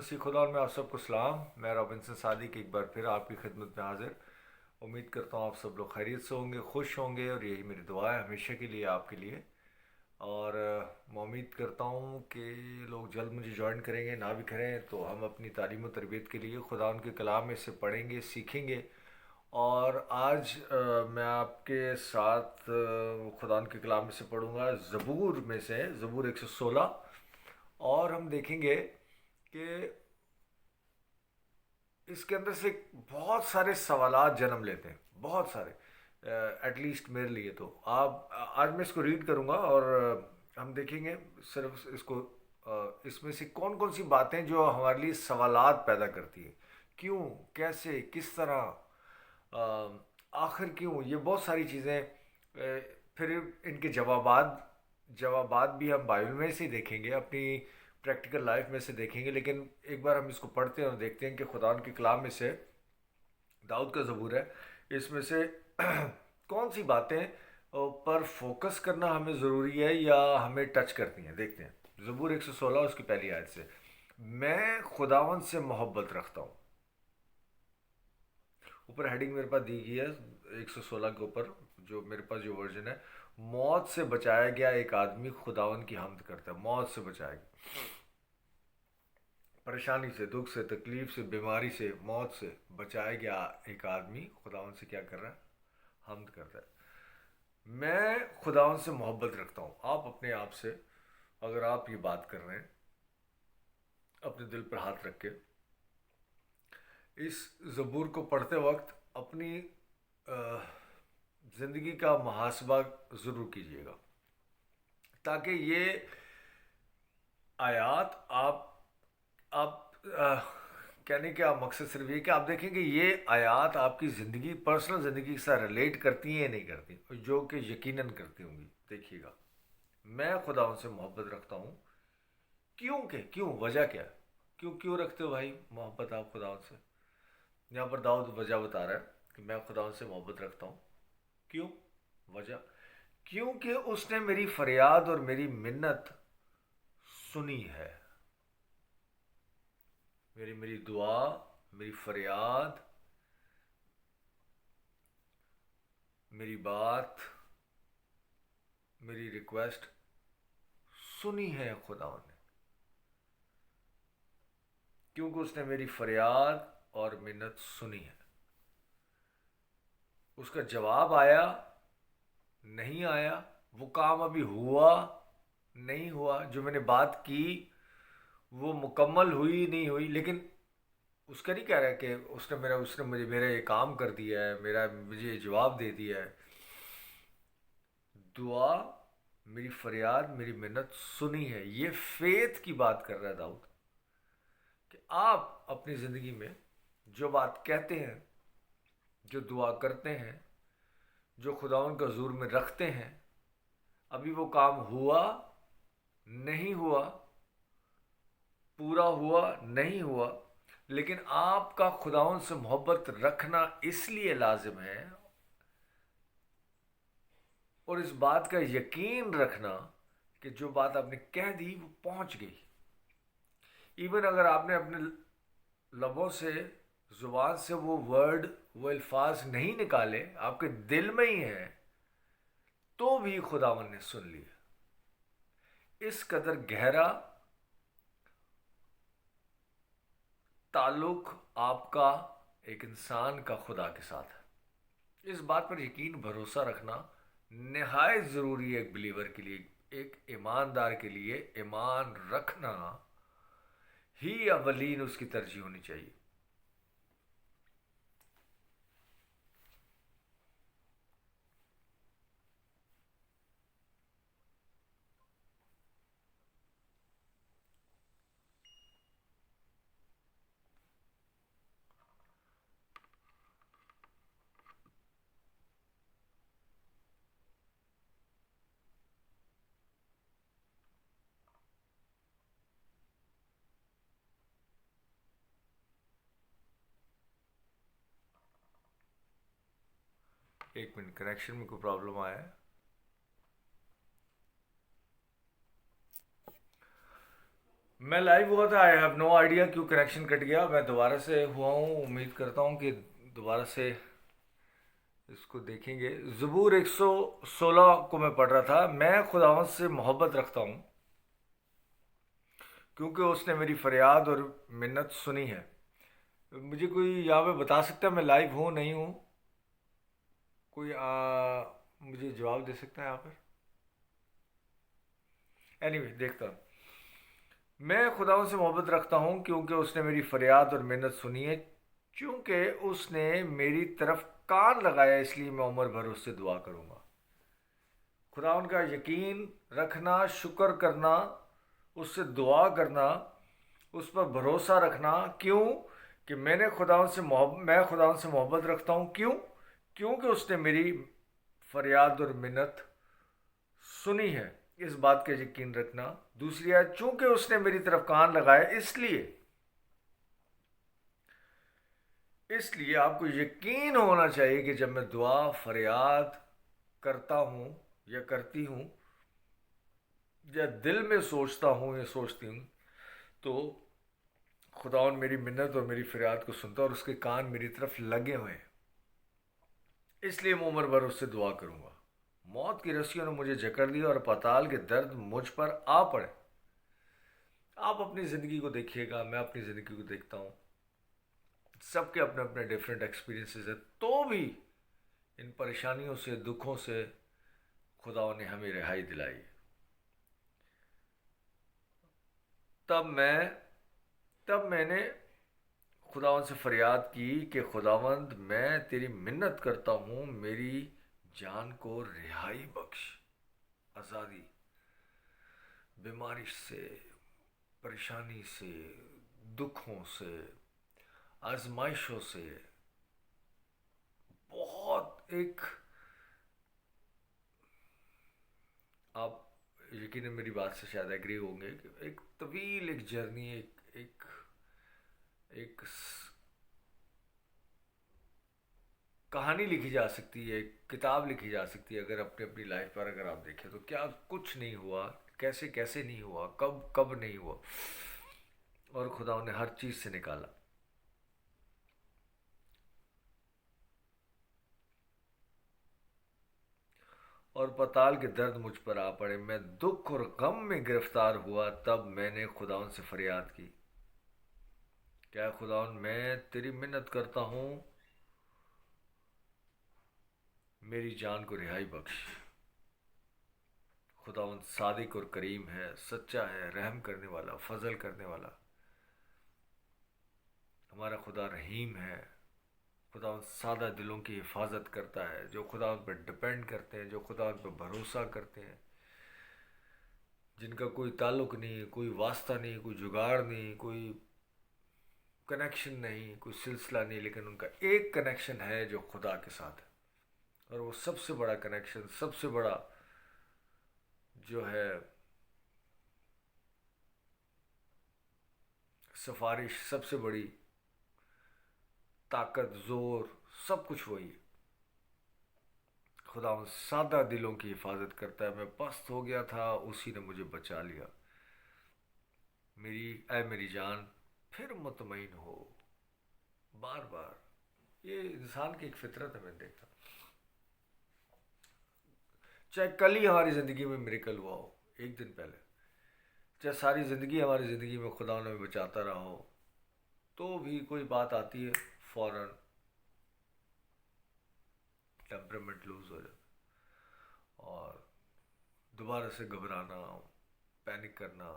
मसीह खुदा में आप सबको सलाम। मैं रॉबिन्सन सादिक एक बार फिर आपकी खिदमत में हाजिर। उम्मीद करता हूँ आप सब लोग खैरियत से होंगे, खुश होंगे, और यही मेरी दुआ है हमेशा के लिए आपके लिए। और मैं उम्मीद करता हूँ कि लोग जल्द मुझे ज्वाइन करेंगे, ना भी करें तो हम अपनी तालीम और तरबियत के लिए खुदा उनके कलाम में से पढ़ेंगे, सीखेंगे। और आज मैं आपके साथ खुदा के कलाम में से पढ़ूंगा, ज़बूर में से ज़बूर 116। और हम देखेंगे कि इसके अंदर से बहुत सारे सवालात जन्म लेते हैं, बहुत सारे। एटलीस्ट मेरे लिए तो आप आज मैं इसको रीड करूंगा और हम देखेंगे सिर्फ इसको, इसमें से कौन कौन सी बातें जो हमारे लिए सवालात पैदा करती है, क्यों, कैसे, किस तरह, आखिर क्यों, ये बहुत सारी चीज़ें। फिर इनके जवाबात भी हम बाइबल में से देखेंगे, अपनी प्रैक्टिकल लाइफ में से देखेंगे। लेकिन एक बार हम इसको पढ़ते हैं और देखते हैं कि खुदा के कलाम में से, दाऊद का ज़बूर है, इसमें से कौन सी बातें पर फोकस करना हमें ज़रूरी है या हमें टच करती हैं। देखते हैं ज़बूर 116 उसकी पहली आयत से। मैं खुदावन से मोहब्बत रखता हूँ। ऊपर हेडिंग मेरे पास दी गई है 116 के ऊपर, जो मेरे पास जो वर्जन है, मौत से बचाया गया एक आदमी खुदावन की हम्द करता है। मौत से बचाया गया, परेशानी से, दुख से, तकलीफ से, बीमारी से, मौत से बचाया गया एक आदमी खुदावन से क्या कर रहा है, हम्द करता है। मैं खुदावन से मोहब्बत रखता हूँ। आप अपने आप से, अगर आप ये बात कर रहे हैं, अपने दिल पर हाथ रख के इस ज़बूर को पढ़ते वक्त अपनी ज़िंदगी का मुहासबा ज़रूर कीजिएगा, ताकि ये आयात आप कहने का मकसद सिर्फ ये कि आप देखें कि ये आयात आपकी ज़िंदगी, पर्सनल ज़िंदगी के साथ रिलेट करती हैं या नहीं करती, जो कि यकीनन करती होंगी। देखिएगा, मैं खुदा उनसे मोहब्बत रखता हूँ। क्यों, वजह क्या है? क्यों रखते हो भाई मोहब्बत आप खुदा उनसे? यहाँ पर दाऊद वजह बता रहा है कि मैं खुदा उनसे मोहब्बत रखता हूँ। क्यों? वजह, क्योंकि उसने मेरी फरियाद और मेरी मिन्नत सुनी है। मेरी दुआ, मेरी फरियाद, मेरी बात, मेरी रिक्वेस्ट सुनी है खुदा ने। क्योंकि उसने मेरी फरियाद और मिन्नत सुनी है। उसका जवाब आया, नहीं आया, वो काम अभी हुआ नहीं हुआ, जो मैंने बात की वो मुकम्मल हुई नहीं हुई, लेकिन उसका नहीं कह रहा है कि उसने मुझे मेरा ये काम कर दिया है, मुझे ये जवाब दे दिया है। दुआ, मेरी फरियाद, मेरी मिन्नत सुनी है। ये फेथ की बात कर रहा है दाऊद, कि आप अपनी ज़िंदगी में जो बात कहते हैं, जो दुआ करते हैं, जो खुदावन का हुजूर में रखते हैं, अभी वो काम हुआ नहीं हुआ, पूरा हुआ नहीं हुआ, लेकिन आपका खुदावन से मोहब्बत रखना इसलिए लाजिम है, और इस बात का यकीन रखना कि जो बात आपने कह दी वो पहुंच गई। इवन अगर आपने अपने लबों से, जुबान से वो वर्ड, वो अल्फाज नहीं निकाले, आपके दिल में ही है, तो भी खुदावन ने सुन लिया। इस कदर गहरा ताल्लुक आपका एक इंसान का खुदा के साथ है। इस बात पर यकीन, भरोसा रखना निहायत ज़रूरी है एक बिलीवर के लिए, एक ईमानदार के लिए। ईमान रखना ही अवलीन उसकी तरजीह होनी चाहिए। एक मिनट, कनेक्शन में कोई प्रॉब्लम आया है। मैं लाइव हुआ था। आई हैव नो आइडिया क्यों कनेक्शन कट गया। मैं दोबारा से हुआ हूँ, उम्मीद करता हूँ कि दोबारा से इसको देखेंगे। ज़बूर 116 को मैं पढ़ रहा था। मैं खुदावंद से मोहब्बत रखता हूँ क्योंकि उसने मेरी फरियाद और मिन्नत सुनी है। मुझे कोई यहाँ पे बता सकता है मैं लाइव हूँ नहीं हूँ? कोई मुझे जवाब दे सकता है यहाँ पर? एनीवे देखता हूँ। मैं खुदावंद से मोहब्बत रखता हूँ क्योंकि उसने मेरी फरियाद और मिन्नत सुनी है। चूंकि उसने मेरी तरफ कान लगाया इसलिए मैं उम्र भर उससे दुआ करूँगा। खुदावंद का यकीन रखना, शुक्र करना, उससे दुआ करना, उस पर भरोसा रखना। क्यों? कि मैं खुदावंद से मोहब्बत रखता हूँ। क्यों? क्योंकि उसने मेरी फरियाद और मिन्नत सुनी है। इस बात का यकीन रखना। दूसरी है, चूंकि उसने मेरी तरफ कान लगाया इसलिए इसलिए आपको यकीन होना चाहिए कि जब मैं दुआ फरियाद करता हूँ या करती हूँ या दिल में सोचता हूँ या सोचती हूँ, तो खुदावन मेरी मिन्नत और मेरी फरियाद को सुनता है और उसके कान मेरी तरफ लगे हुए हैं। इसलिए मैं उम्र भर उससे दुआ करूँगा। मौत की रस्सियों ने मुझे जकड़ लिया और पाताल के दर्द मुझ पर आ पड़े। आप अपनी ज़िंदगी को देखिएगा, मैं अपनी ज़िंदगी को देखता हूँ। सबके अपने अपने डिफरेंट एक्सपीरियंसेस है, तो भी इन परेशानियों से, दुखों से खुदा ने हमें रिहाई दिलाई। तब मैं तब मैंने खुदावंद से फरियाद की कि खुदावंद मैं तेरी मिन्नत करता हूँ, मेरी जान को रिहाई बख्श, आज़ादी, बीमारी से, परेशानी से, दुखों से, आजमाइशों से। बहुत एक आप यकीन मेरी बात से शायद एग्री होंगे कि एक तवील एक जर्नी, एक एक कहानी लिखी जा सकती है, एक किताब लिखी जा सकती है अगर अपनी अपनी लाइफ पर अगर आप देखें तो। क्या कुछ नहीं हुआ, कैसे कैसे नहीं हुआ, कब कब नहीं हुआ, और खुदा ने हर चीज़ से निकाला। और पताल के दर्द मुझ पर आ पड़े। मैं दुख और गम में गिरफ्तार हुआ। तब मैंने खुदावन से फरियाद की, क्या खुदावन मैं तेरी मिन्नत करता हूँ, मेरी जान को रिहाई बख्श। खुदावन सादिक और करीम है, सच्चा है, रहम करने वाला, फजल करने वाला। हमारा खुदा रहीम है। खुदा सादा दिलों की हिफाजत करता है, जो खुदा पर डिपेंड करते हैं, जो खुदा पर भरोसा करते हैं, जिनका कोई ताल्लुक़ नहीं, कोई वास्ता नहीं, कोई जुगाड़ नहीं, कोई कनेक्शन नहीं, कोई सिलसिला नहीं, लेकिन उनका एक कनेक्शन है जो खुदा के साथ है। और वो सबसे बड़ा कनेक्शन, सबसे बड़ा जो है सिफारिश, सबसे बड़ी ताकत, जोर, सब कुछ वही है। खुदा उन सादा दिलों की हिफाजत करता है। मैं पस्त हो गया था, उसी ने मुझे बचा लिया। मेरी जान फिर मुतमईन हो। बार बार ये इंसान की एक फितरत है। मैं देखता, चाहे कल ही हमारी ज़िंदगी में मिरेकल हुआ हो, एक दिन पहले, चाहे सारी ज़िंदगी हमारी ज़िंदगी में खुदा ने बचाता रहा हो, तो भी कोई बात आती है, फौरन टेम्परामेंट लूज हो जाता और दोबारा से घबराना, पैनिक करना।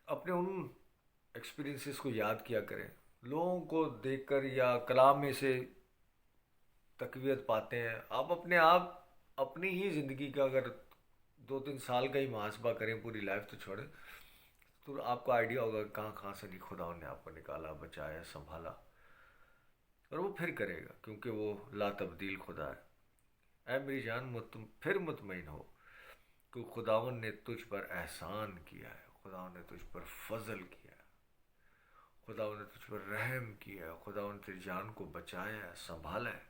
अपने उन एक्सपीरियंसेस को याद किया करें। लोगों को देखकर या कलाम में से तकवीत पाते हैं। आप अपने आप अपनी ही ज़िंदगी का अगर 2-3 साल का ही मुहासबा करें, पूरी लाइफ तो छोड़ें, तो आपको आइडिया होगा कहाँ कहाँ से नहीं खुदा ने आपको निकाला, बचाया, संभाला। और वो फिर करेगा क्योंकि वो ला तब्दील खुदा है। ऐ मेरी जान फिर मुतमईन हो कि खुदावन ने तुझ पर एहसान किया है, खुदावन ने तुझ पर फजल किया है, खुदावन ने तुझ पर रहम किया है, खुदावन ने तेरी जान को बचाया है, संभाला है।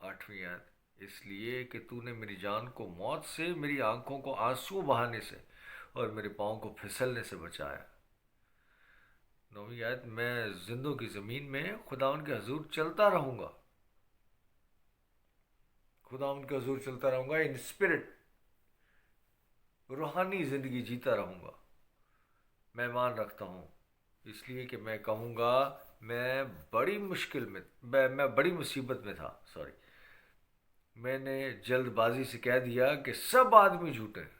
8वीं आयत, इसलिए कि तूने मेरी जान को मौत से, मेरी आंखों को आंसू बहाने से और मेरे पाँव को फिसलने से बचाया। 9वीं आयत, मैं जिंदों की ज़मीन में खुदावन के हजूर चलता रहूँगा, खुदावन के हजूर चलता रहूँगा, इन स्पिरिट, रूहानी ज़िंदगी जीता रहूँगा। मैं मान रखता हूँ इसलिए कि मैं कहूँगा मैं बड़ी मुश्किल में, मैं बड़ी मुसीबत में था। सॉरी, मैंने जल्दबाजी से कह दिया कि सब आदमी झूठे हैं।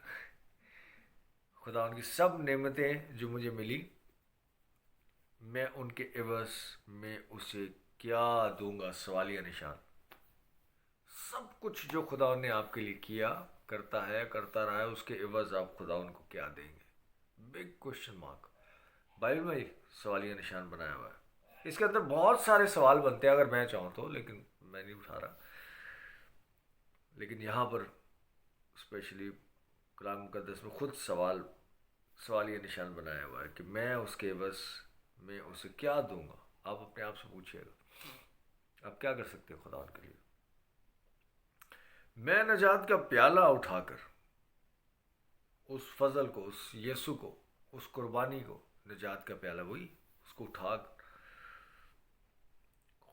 खुदा उनकी सब नेमतें जो मुझे मिली, मैं उनके एवज में उसे क्या दूंगा? सवालिया निशान। सब कुछ जो खुदा ने आपके लिए किया, करता है, करता रहा है, उसके एवज आप खुदा उनको क्या देंगे? Big question mark. बाइबल में सवालिया निशान बनाया हुआ है। इसके अंदर बहुत सारे सवाल बनते हैं अगर मैं चाहूँ तो, लेकिन मैं नहीं उठा रहा। लेकिन यहाँ पर स्पेशली कलाम मुकद्दस में खुद सवालिया निशान बनाया हुआ है कि मैं उसके एवज में उसे क्या दूंगा। आप अपने आप से पूछिएगा आप क्या कर सकते हो खुदा के लिए। मैं नजात का प्याला उठाकर उस फजल को, उस यीशु को, उस कुर्बानी को, नजात का प्याला वही, उसको उठाकर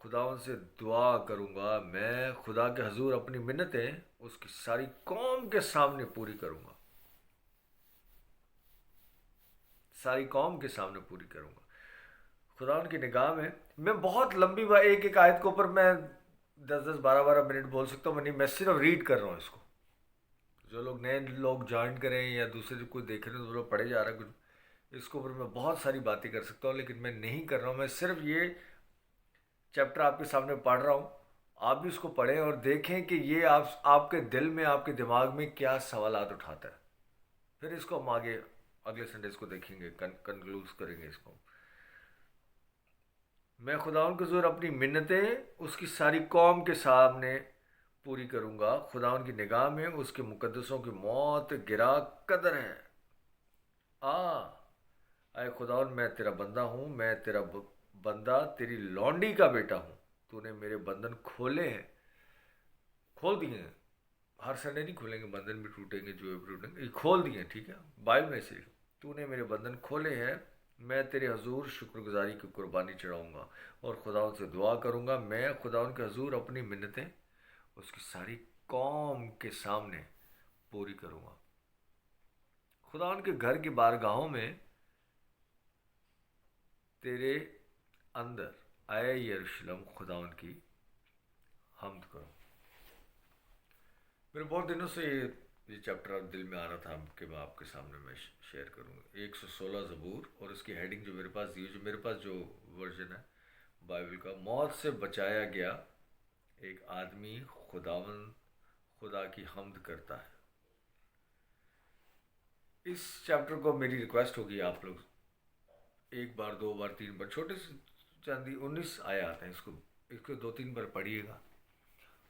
खुदावन से दुआ करूंगा। मैं खुदा के हजूर अपनी मिन्नतें उसकी सारी कौम के सामने पूरी करूंगा, सारी कौम के सामने पूरी करूंगा। खुदा उनकी निगाह में, मैं बहुत लंबी एक एक आयत के ऊपर मैं 10-10 12-12 मिनट बोल सकता हूँ। मैं सिर्फ रीड कर रहा हूँ इसको। जो लोग नए लोग ज्वाइन करें या दूसरे जो कोई देख रहे हैं तो वो लोग पढ़े जा रहा है कुछ, इसके ऊपर मैं बहुत सारी बातें कर सकता हूँ, लेकिन मैं नहीं कर रहा हूँ। मैं सिर्फ ये चैप्टर आपके सामने पढ़ रहा हूँ। आप भी उसको पढ़ें और देखें कि ये आपके दिल में, आपके दिमाग में क्या सवालात उठाता है। फिर इसको हम आगे अगले संडे इसको देखेंगे, कंक्लूड करेंगे इसको। मैं खुदाउन के ज़ोर अपनी मिन्नतें उसकी सारी कौम के सामने पूरी करूँगा। खुदाउन की निगाह में उसके मुकद्दसों की मौत गिरा कदर है। आए खुदाउन, मैं तेरा बंदा हूँ, मैं तेरा बंदा, तेरी लौंडी का बेटा हूँ। तूने मेरे बंधन खोले हैं, खोल दिए हैं। हर संडे नहीं खोलेंगे, बंधन भी टूटेंगे, जो भी टूटेंगे, ये खोल दिए, ठीक है। बाइबल में से तूने मेरे बंधन खोले हैं। मैं तेरे हजूर शुक्रगुजारी की कुर्बानी चढ़ाऊँगा और खुदावन से दुआ करूँगा। मैं खुदावन के हजूर अपनी मिन्नतें उसकी सारी कौम के सामने पूरी करूँगा। खुदावन के घर की बारगाहों में तेरे अंदर आए यरूशलेम, खुदावन की हम्द करो। मेरे बहुत दिनों से ये चैप्टर दिल में आ रहा था कि मैं आपके सामने मैं शेयर करूँगा। 116 ज़बूर और उसकी हेडिंग जो मेरे पास दी, जो मेरे पास जो वर्जन है बाइबल का, मौत से बचाया गया एक आदमी खुदा की हम्द करता है। इस चैप्टर को मेरी रिक्वेस्ट होगी आप लोग एक बार, दो बार, तीन बार, छोटे से चंदी 19 आयात हैं, इसको 2-3 बार पढ़िएगा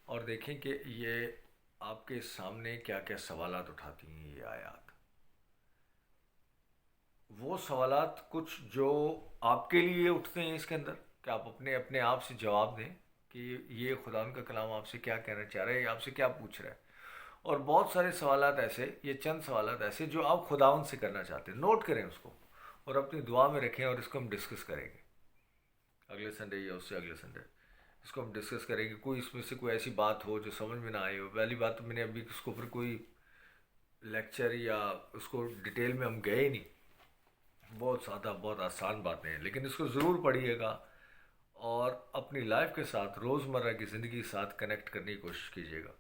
और देखें कि ये आपके सामने क्या क्या सवालात उठाती हैं ये आयत। वो सवालात कुछ जो आपके लिए उठते हैं इसके अंदर, कि आप अपने आप से जवाब दें कि ये खुदा का कलाम आपसे क्या कहना चाह रहा है, आपसे क्या पूछ रहा है। और बहुत सारे सवालात ऐसे, ये चंद सवालात ऐसे जो आप खुदावन से करना चाहते हैं, नोट करें उसको और अपनी दुआ में रखें और इसको हम डिस्कस करेंगे अगले संडे या उससे अगले संडे। इसको हम डिस्कस करेंगे। कोई इसमें से कोई ऐसी बात हो जो समझ में ना आई हो। पहली बात तो मैंने अभी उसके ऊपर कोई लेक्चर या उसको डिटेल में हम गए नहीं, बहुत सादा, बहुत आसान बातें हैं, लेकिन इसको ज़रूर पढ़िएगा और अपनी लाइफ के साथ, रोज़मर्रा की ज़िंदगी के साथ कनेक्ट करने की कोशिश कीजिएगा।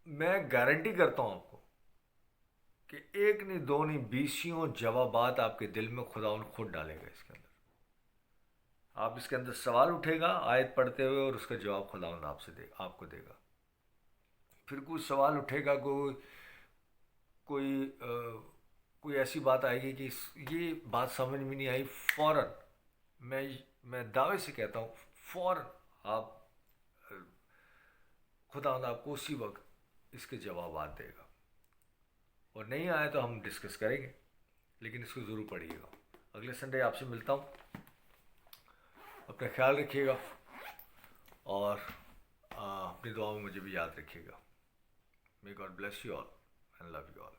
मैं गारंटी करता हूँ आपको कि एक नहीं, दो नहीं, 20 जवाबात आपके दिल में खुदा खुद डालेगा इसके अंदर। आप इसके अंदर सवाल उठेगा आयत पढ़ते हुए और उसका जवाब खुदा आपको देगा। फिर कोई सवाल उठेगा, कोई कोई ऐसी बात आएगी कि ये बात समझ में नहीं आई, फ़ौरन मैं दावे से कहता हूँ, फ़ौरन आप खुदा आपको उसी वक्त इसके जवाब देगा। और नहीं आए तो हम डिस्कस करेंगे, लेकिन इसको ज़रूर पढ़िएगा। अगले संडे आपसे मिलता हूँ। अपना ख्याल रखिएगा और अपनी दुआ में मुझे भी याद रखिएगा। May God bless you all and love you all.